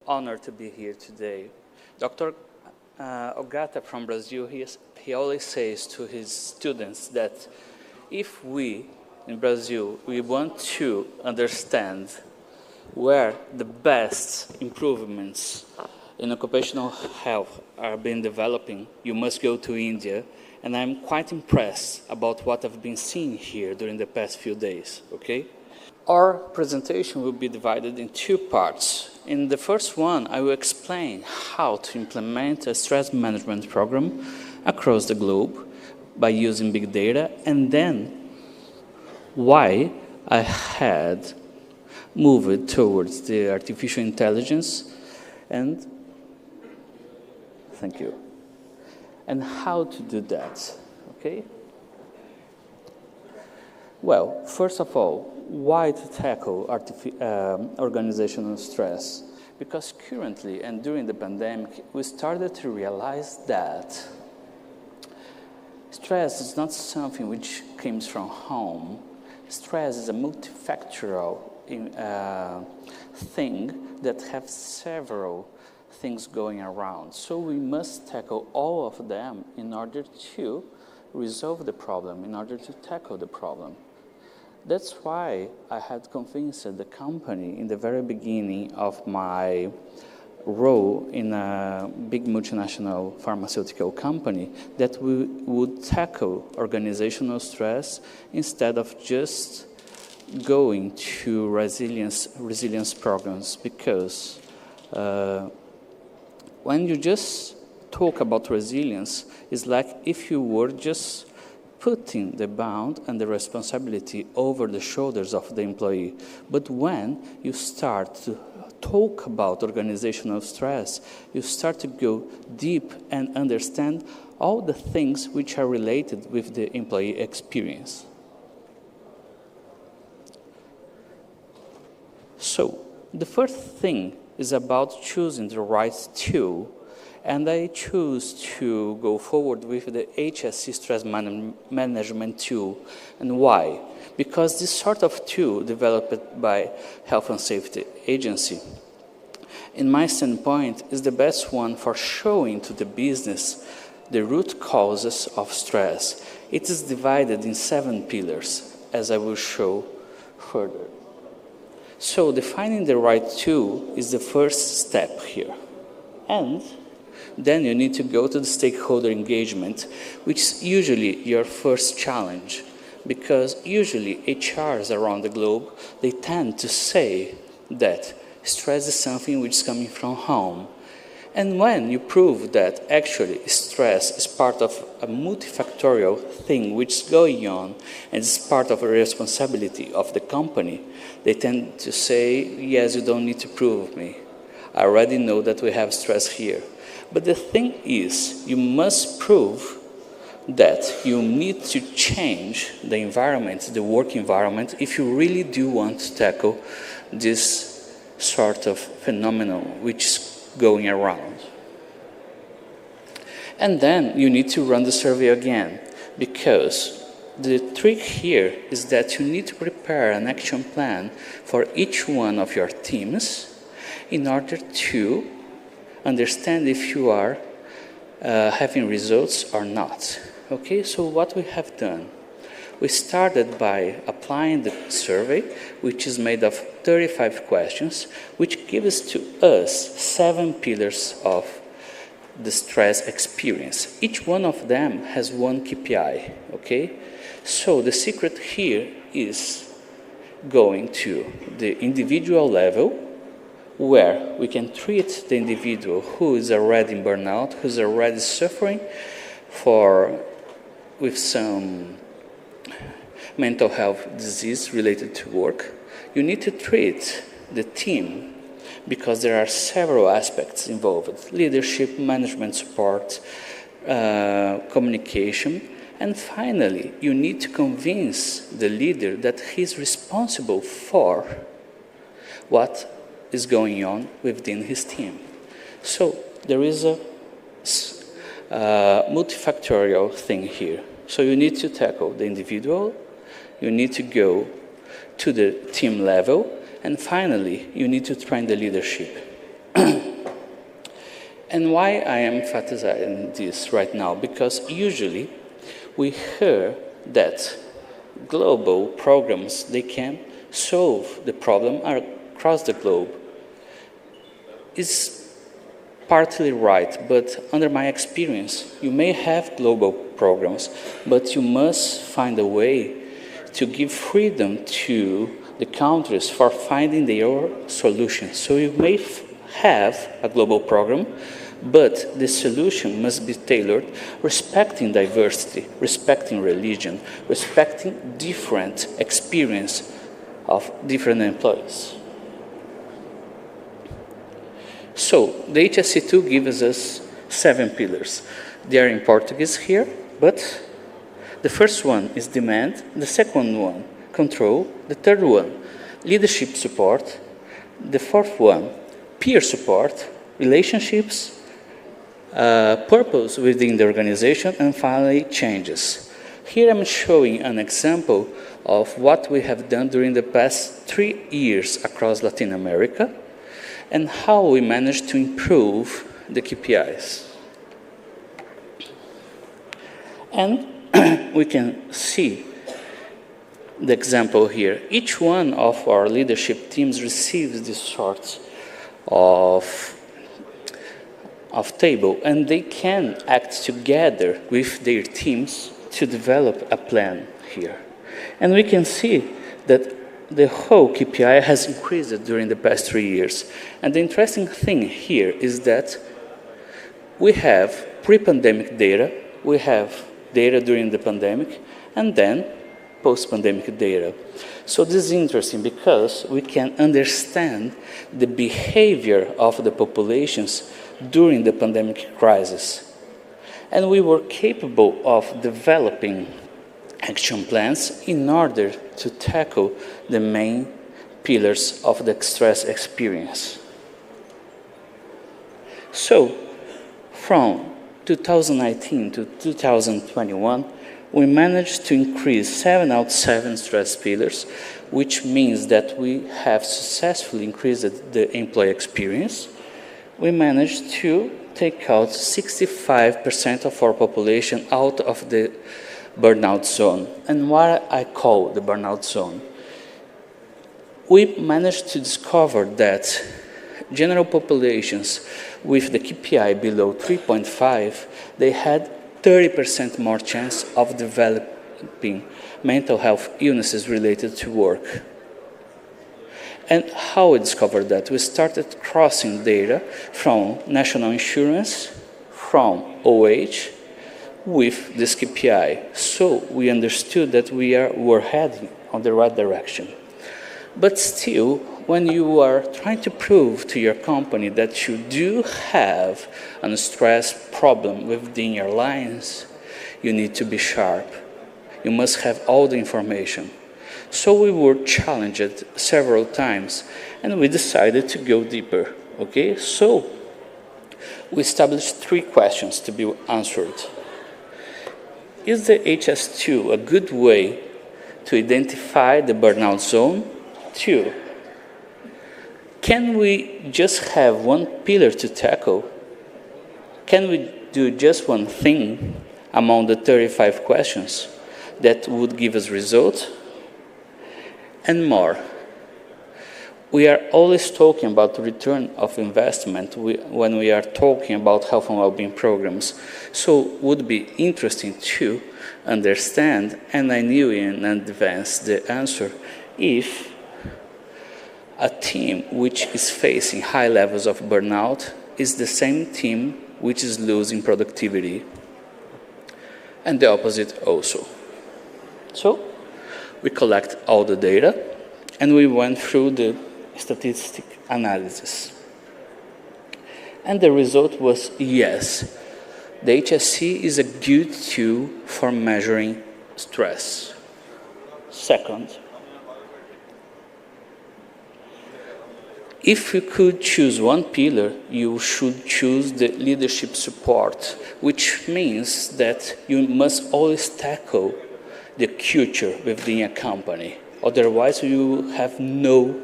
honored to be here today. Dr. Ogata from Brazil, he always says to his students that if we, in Brazil, we want to understand where the best improvements in occupational health are being developing, you must go to India. And I'm quite impressed about what I've been seeing here during the past few days, okay? Our presentation will be divided in two parts. In the first one, I will explain how to implement a stress management program across the globe by using big data, and then why I had moved towards the artificial intelligence, and thank you, and how to do that, okay? Well, first of all, why to tackle organizational stress? Because currently and during the pandemic, we started to realize that stress is not something which comes from home. Stress is a multifactorial thing that has several things going around. So we must tackle all of them in order to resolve the problem, in order to tackle the problem. That's why I had convinced the company in the very beginning of my role in a big multinational pharmaceutical company that we would tackle organizational stress instead of just going to resilience programs, because when you just talk about resilience, it's like if you were just putting the bound and the responsibility over the shoulders of the employee. But when you start to talk about organizational stress, you start to go deep and understand all the things which are related with the employee experience. So, the first thing is about choosing the right tool. And I choose to go forward with the HSE Stress Management Tool. And why? Because this sort of tool developed by Health and Safety Agency, in my standpoint, is the best one for showing to the business the root causes of stress. It is divided in 7 pillars, as I will show further. So defining the right tool is the first step here. And then you need to go to the stakeholder engagement, which is usually your first challenge, because usually HRs around the globe, they tend to say that stress is something which is coming from home. And when you prove that actually stress is part of a multifactorial thing which is going on and is part of a responsibility of the company, they tend to say, yes, you don't need to prove me. I already know that we have stress here. But the thing is, you must prove that you need to change the environment, the work environment, if you really do want to tackle this sort of phenomenon which is going around. And then you need to run the survey again, because the trick here is that you need to prepare an action plan for each one of your teams in order to understand if you are having results or not. Okay, so what we have done, we started by applying the survey, which is made of 35 questions, which gives to us 7 pillars of the stress experience. Each one of them has one KPI, okay? So the secret here is going to the individual level, where we can treat the individual who is already in burnout, who is already suffering with some mental health disease related to work. You need to treat the team, because there are several aspects involved: leadership, management support, communication, and finally, you need to convince the leader that he's responsible for what is going on within his team. So there is a multifactorial thing here. So you need to tackle the individual, you need to go to the team level, and finally, you need to train the leadership. And why I am emphasizing this right now? Because usually we hear that global programs, they can solve the problem across the globe. It's partly right, but under my experience, you may have global programs, but you must find a way to give freedom to the countries for finding their solutions. So you may have a global program, but the solution must be tailored, respecting diversity, respecting religion, respecting different experience of different employees. So the HSE tool gives us 7 pillars. They are in Portuguese here, but the first one is demand, the second one, control, the third one, leadership support, the fourth one, peer support, relationships, purpose within the organization, and finally, changes. Here I'm showing an example of what we have done during the past 3 years across Latin America and how we managed to improve the KPIs. And we can see the example here. Each one of our leadership teams receives this sort of table, and they can act together with their teams to develop a plan here. And we can see that the whole KPI has increased during the past 3 years. And the interesting thing here is that we have pre-pandemic data, we have data during the pandemic, and then post-pandemic data. So this is interesting because we can understand the behavior of the populations during the pandemic crisis. And we were capable of developing action plans in order to tackle the main pillars of the stress experience. So, from 2019 to 2021, we managed to increase 7 out of 7 stress pillars, which means that we have successfully increased the employee experience. We managed to take out 65% of our population out of the burnout zone. And what I call the burnout zone, we managed to discover that general populations with the KPI below 3.5, they had 30% more chance of developing mental health illnesses related to work. And how we discovered that? We started crossing data from national insurance, from OH, with this KPI. So we understood that we were heading on the right direction. But still, when you are trying to prove to your company that you do have a stress problem within your lines, you need to be sharp. You must have all the information. So we were challenged several times, and we decided to go deeper. Okay, so we established 3 questions to be answered. Is the HS2 a good way to identify the burnout zone? 2, can we just have one pillar to tackle? Can we do just one thing among the 35 questions that would give us results? And more. We are always talking about the return of investment when we are talking about health and well-being programs. So it would be interesting to understand, and I knew in advance the answer, if a team which is facing high levels of burnout is the same team which is losing productivity, and the opposite also. So we collect all the data, and we went through the statistic analysis. And the result was yes, the HSE is a good tool for measuring stress. Second, if you could choose one pillar, you should choose the leadership support, which means that you must always tackle the culture within a company. Otherwise, you have no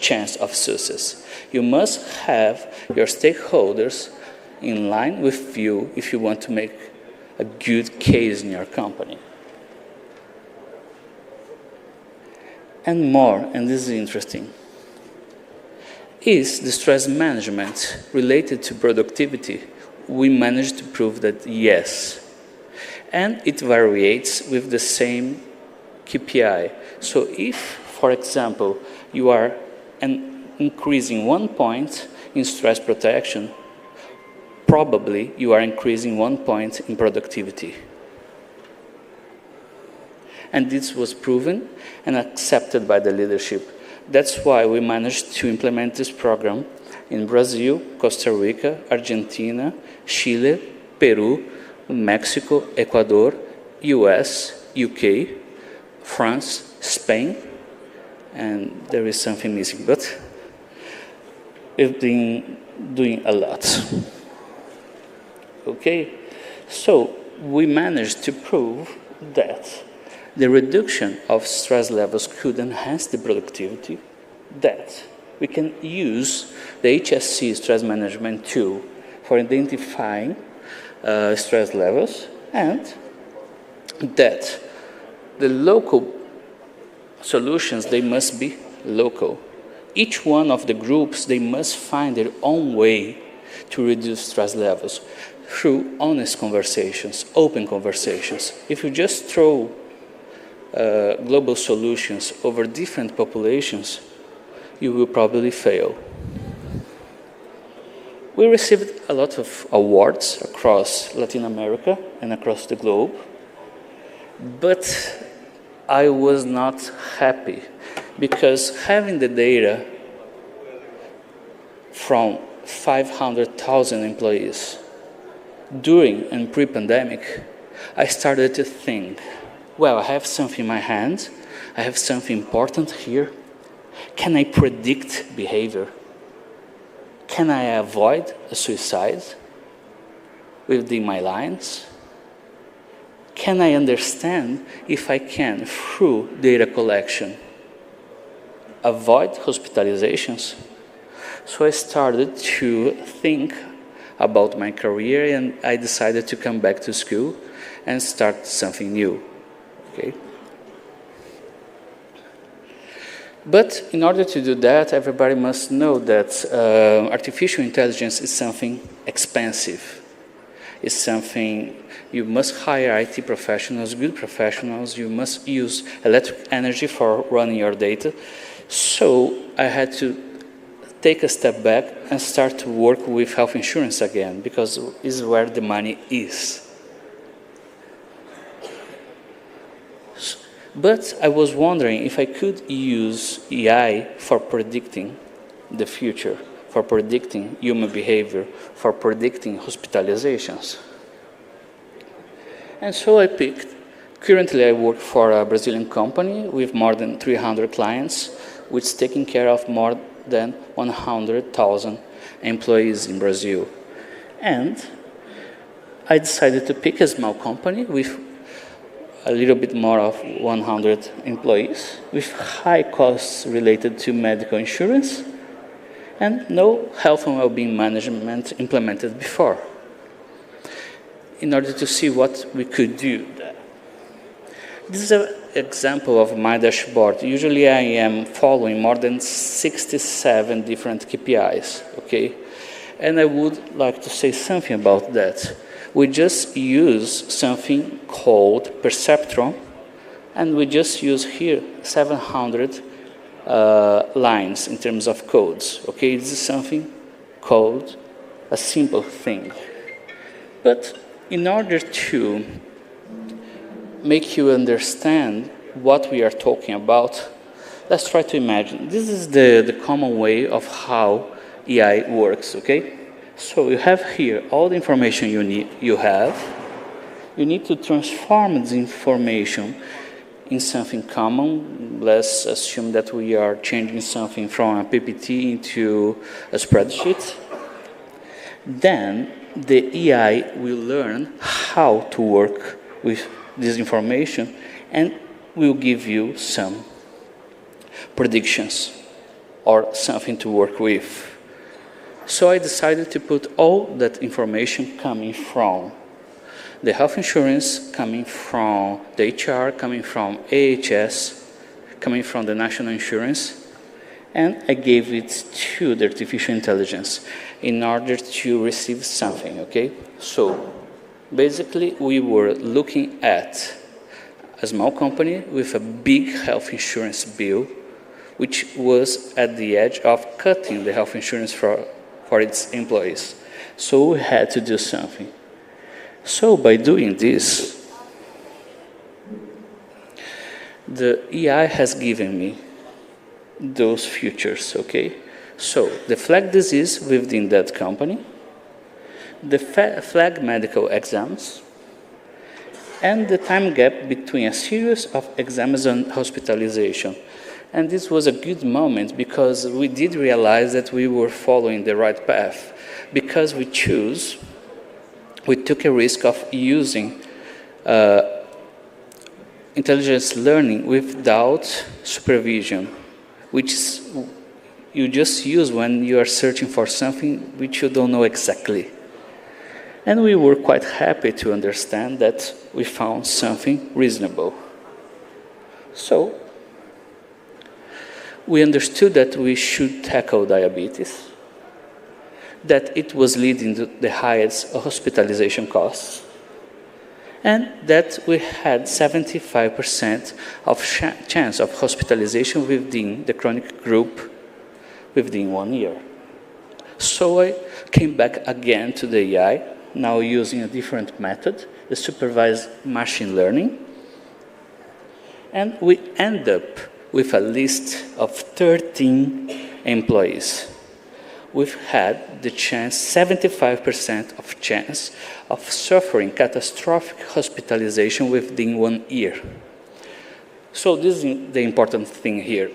chance of success. You must have your stakeholders in line with you if you want to make a good case in your company. And more, and this is interesting, is the stress management related to productivity? We managed to prove that yes. And it varies with the same KPI. So if, for example, you are increasing 1 point in stress protection, probably you are increasing 1 point in productivity. And this was proven and accepted by the leadership. That's why we managed to implement this program in Brazil, Costa Rica, Argentina, Chile, Peru, Mexico, Ecuador, US, UK, France, Spain, and there is something missing, but we've been doing a lot. Okay, so we managed to prove that the reduction of stress levels could enhance the productivity, that we can use the HSE Stress Management Tool for identifying stress levels, and that the local solutions, they must be local. Each one of the groups, they must find their own way to reduce stress levels through honest conversations, open conversations. If you just throw global solutions over different populations, you will probably fail. We received a lot of awards across Latin America and across the globe, but I was not happy because having the data from 500,000 employees during and pre-pandemic, I started to think, well, I have something in my hand, I have something important here. Can I predict behavior? Can I avoid a suicide within my lines? Can I understand if I can, through data collection, avoid hospitalizations? So I started to think about my career, and I decided to come back to school and start something new. Okay? But in order to do that, everybody must know that artificial intelligence is something expensive. It's something you must hire IT professionals, good professionals. You must use electric energy for running your data. So I had to take a step back and start to work with health insurance again, because this is where the money is. But I was wondering if I could use AI for predicting the future, for predicting human behavior, for predicting hospitalizations. And so I picked, currently I work for a Brazilian company with more than 300 clients, which is taking care of more than 100,000 employees in Brazil. And I decided to pick a small company with a little bit more of 100 employees, with high costs related to medical insurance, and no health and well-being management implemented before, in order to see what we could do there. This is an example of my dashboard. Usually I am following more than 67 different KPIs, okay? And I would like to say something about that. We just use something called Perceptron, and we just use here 700 lines in terms of codes. Okay, this is something called a simple thing. But in order to make you understand what we are talking about, let's try to imagine. This is the common way of how AI works, okay? So you have here all the information you have. You need to transform this information in something common. Let's assume that we are changing something from a PPT into a spreadsheet. Then the AI will learn how to work with this information and will give you some predictions or something to work with. So I decided to put all that information coming from the health insurance, coming from the HR, coming from AHS, coming from the national insurance, and I gave it to the artificial intelligence in order to receive something, okay? So basically, we were looking at a small company with a big health insurance bill, which was at the edge of cutting the health insurance for its employees. So we had to do something. So by doing this, the AI has given me those features, okay? So the flag disease within that company, the flag medical exams, and the time gap between a series of exams and hospitalization. And this was a good moment because we did realize that we were following the right path, because we took a risk of using intelligence learning without supervision, which you just use when you are searching for something which you don't know exactly. And we were quite happy to understand that we found something reasonable. So we understood that we should tackle diabetes, that it was leading to the highest hospitalization costs, and that we had 75% of chance of hospitalization within the chronic group within 1 year. So I came back again to the AI, now using a different method, the supervised machine learning, and we end up with a list of 13 employees. We've had the chance, 75% of chance of suffering catastrophic hospitalization within 1 year. So this is the important thing here.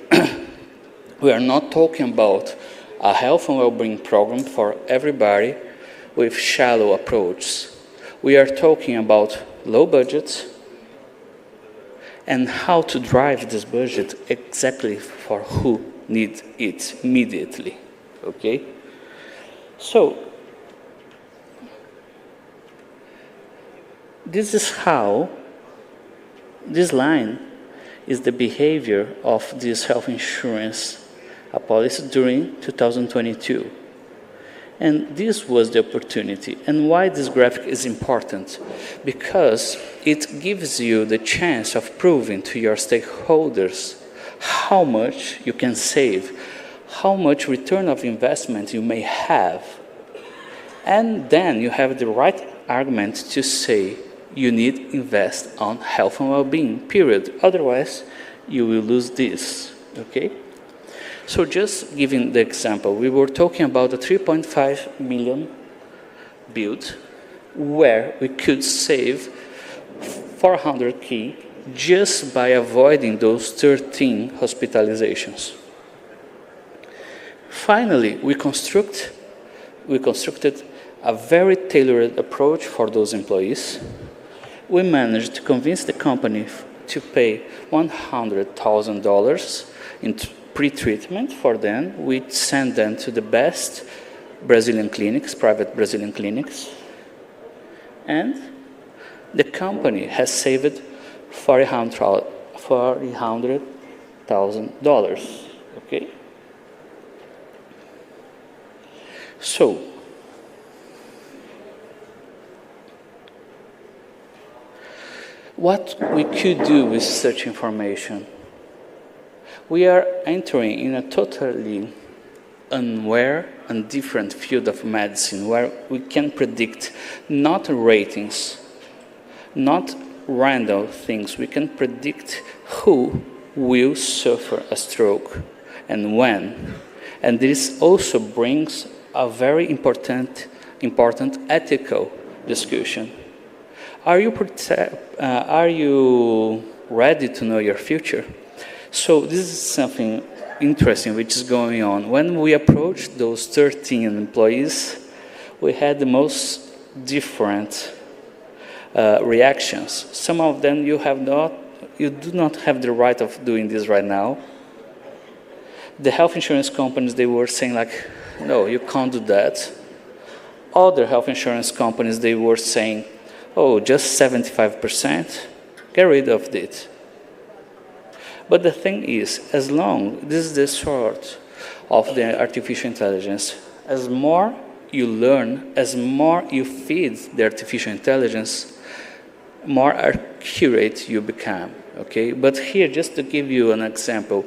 We are not talking about a health and well-being program for everybody with shallow approaches. We are talking about low budgets and how to drive this budget exactly for who needs it immediately. Okay? So, this is how this line is the behavior of this health insurance policy during 2022. And this was the opportunity. And why this graphic is important? Because it gives you the chance of proving to your stakeholders how much you can save, how much return of investment you may have. And then you have the right argument to say you need to invest on health and well-being, period. Otherwise, you will lose this, okay? So just giving the example, we were talking about a 3.5 million build where we could save 400K just by avoiding those 13 hospitalizations. Finally, we constructed a very tailored approach for those employees. We managed to convince the company to pay $100,000 in pre-treatment for them. We send them to the best Brazilian clinics, private Brazilian clinics. And the company has saved $400,000, okay? So, what we could do with such information? We are entering in a totally unaware and different field of medicine where we can predict not ratings, not random things. We can predict who will suffer a stroke and when. And this also brings a very important ethical discussion. Are you ready to know your future? So this is something interesting which is going on. When we approached those 13 employees, we had the most different reactions. Some of them you do not have the right of doing this right now. The health insurance companies, they were saying like, no, you can't do that. Other health insurance companies, they were saying, oh, just 75%, get rid of it. But the thing is, as long, this is the sort of the artificial intelligence, as more you learn, as more you feed the artificial intelligence, more accurate you become, okay? But here, just to give you an example,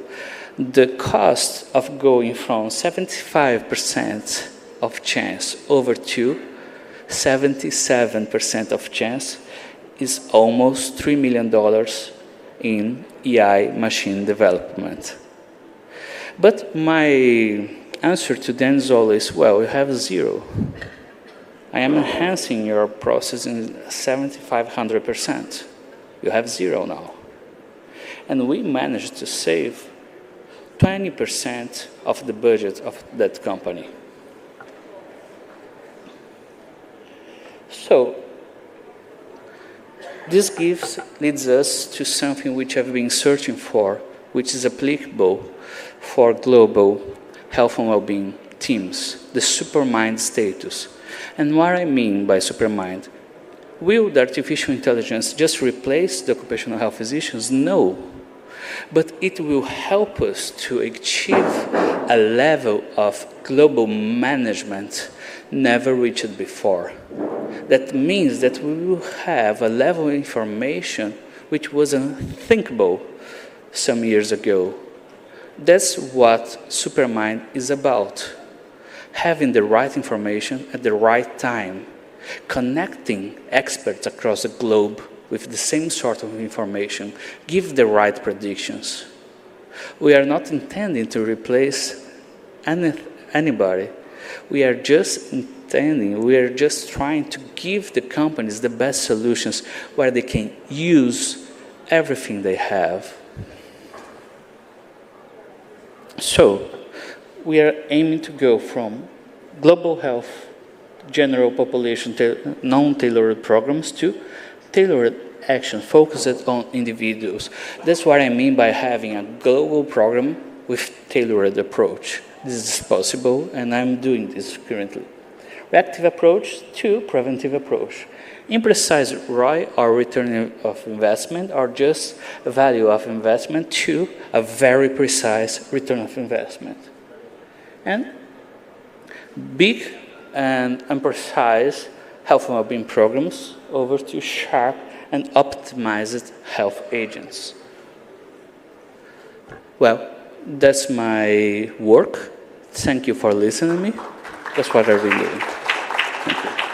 the cost of going from 75% of chance over to 77% of chance is almost $3 million in AI machine development. But my answer to them is always, well, you have 0. I am enhancing your process in 7,500%. You have 0 now. And we managed to save 20% of the budget of that company. So, this leads us to something which I've been searching for, which is applicable for global health and well-being teams, the supermind status. And what I mean by supermind, will the artificial intelligence just replace the occupational health physicians? No. But it will help us to achieve a level of global management never reached before. That means that we will have a level of information which was unthinkable some years ago. That's what Supermind is about. Having the right information at the right time, connecting experts across the globe with the same sort of information, give the right predictions. We are not intending to replace anybody. We are just trying to give the companies the best solutions where they can use everything they have. So, we are aiming to go from global health, general population, non-tailored programs to tailored action focused on individuals. That's what I mean by having a global program with tailored approach. This is possible, and I'm doing this currently. Reactive approach to preventive approach. Imprecise ROI, or return of investment, or just value of investment, to a very precise return of investment. And big and imprecise health and well-being programs over to sharp and optimized health agents. Well, that's my work. Thank you for listening to me. That's what I've been doing. Thank you.